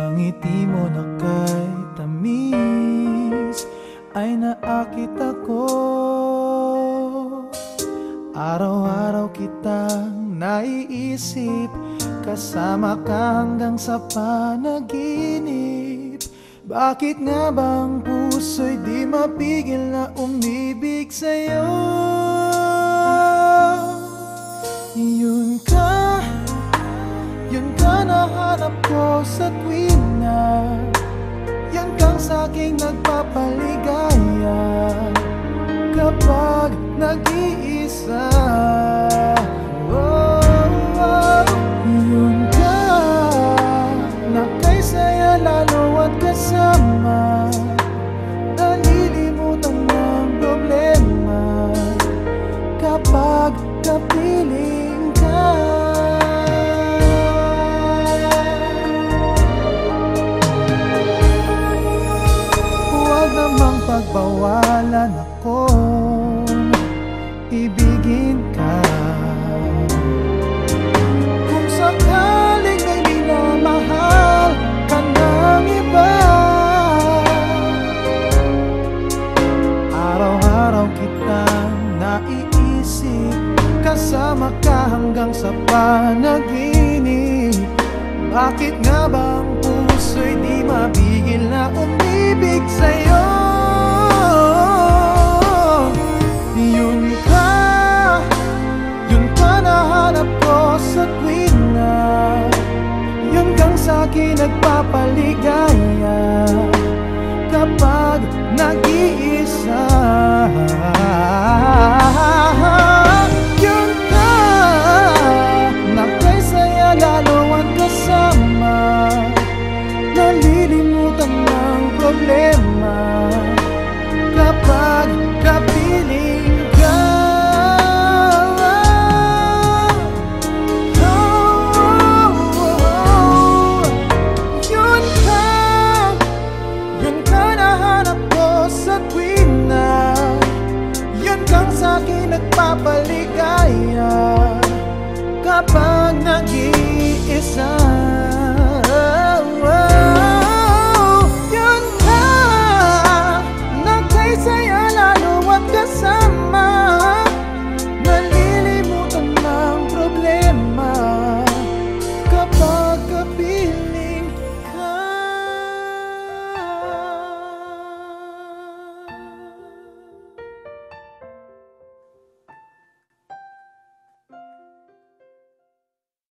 Ang ngiti mo na kay tamis ay naakit ako. Araw-araw kitang naiisip, kasama ka hanggang sa panaginip. Bakit nga bang puso'y di mapigil na umibig sa'yo? Yun ka nahanap ko sa tuwing na yan kang sa'king nagpapaligaya kapag nag-iisa. Yun ka na kay saya lalo at kasama, nalilimutan ng problema kapag kapiling ka. Huwag namang pagbawalan ako